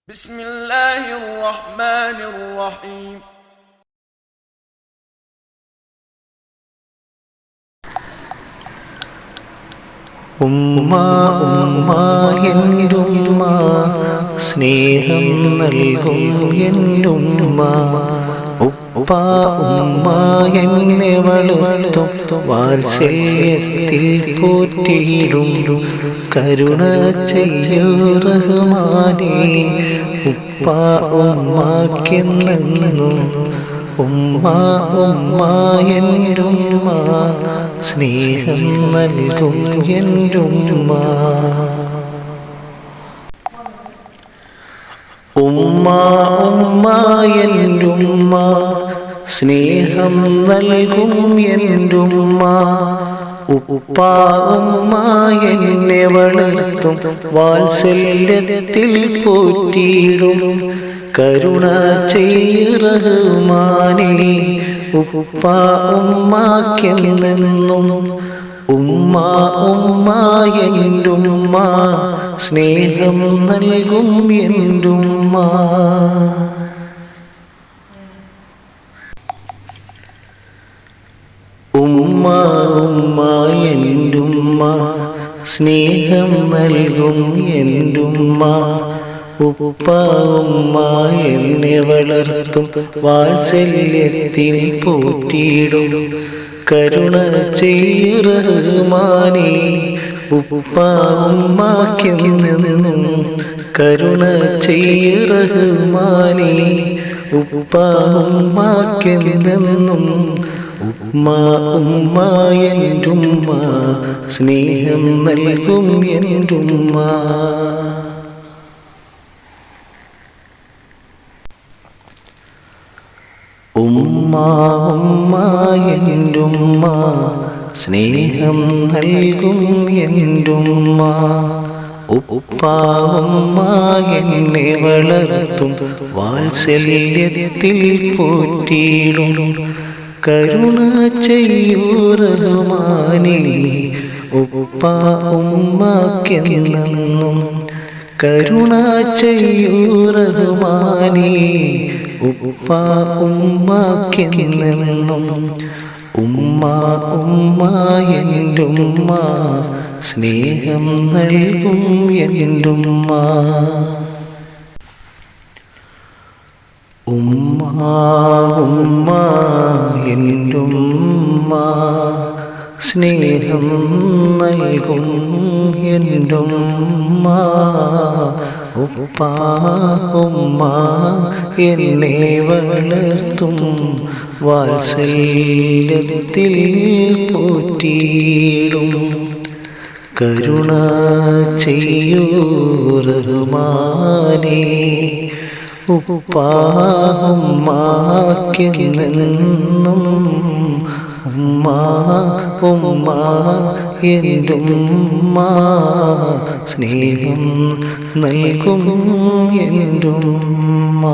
بسم الله الرحمن الرحيم എന്റുമ്മ സ്നേഹം നൽകും എന്റുമ്മ ഉപ്പ ഉമ്മ എന്നെ വളർത്തും വാത്സല്യത്തിൽ പോറ്റിയിടും കരുണ ചെയ്യൂ റഹ്മാനേ ഉപ്പ ഉമ്മക്കെന്നെന്നും ഉമ്മ ഉമ്മ എന്റുമ്മ സ്നേഹം നൽകും എന്റുമ്മ ഉമ്മ ഉമ്മ എന്റുമ്മ സ്നേഹം നൽകും എന്റുമ്മ ഉപ്പ ഉമ്മ എന്നെ വളർത്തും വാത്സല്യത്തിൽ പോറ്റിയിടും കരുണ ചെയ്യൂ റഹ്മാനേ ഉപ്പ ഉമ്മക്കെന്നെന്നും ഉമ്മ ഉമ്മ എന്റുമ്മ സ്നേഹം നൽകും എന്റുമ്മ ഉമ്മ ഉമ്മ എന്റുമ്മ സ്നേഹം നൽകും എന്റുമ്മ ഉപ്പ ഉമ്മ എന്നെ വളർത്തും വാത്സല്യത്തിൽ പോറ്റിയിടും കരുണ ചെയ്യൂ റഹ്മാനേ ഉപ്പ ഉമ്മക്കെന്നെന്നും കരുണ ചെയ്യൂ റഹ്മാനേ ഉപ്പ ഉമ്മക്കെന്നെന്നും ഉമ്മ ഉമ്മ എന്റുമ്മ സ്നേഹം നൽകും എന്റുമ്മ ഉമ്മ ഉമ്മ എന്റുമ്മ സ്നേഹം നൽകും എന്റുമ്മ ഉപ്പ ഉമ്മ എന്നെ വളർത്തും വാത്സല്യത്തിൽ പോറ്റിയിടും കരുണ ചെയ്യൂ റഹ്മാനേ ഉപ്പ ഉമ്മക്കെന്നെന്നും കരുണ ചെയ്യൂ റഹ്മാനേ ഉപ്പ ഉമ്മക്കെന്നെന്നും ഉമ്മ ഉമ്മ എന്റുമ്മ സ്നേഹം നൽകും എന്റുമ്മ ഉമ്മ ഉമ്മ എന്റുമ്മ സ്നേഹം നൽകും എന്റുമ്മ ഉപ്പ ഉമ്മ എന്നെ വളർത്തും വാത്സല്യത്തിൽ പോറ്റിയിടും കരുണ ചെയ്യൂ റഹ്മാനേ ഉപ്പ ഉമ്മക്കെന്നെന്നും ഉമ്മ ഉമ്മ എന്റുമ്മ സ്നേഹം നൽകും എന്റുമ്മ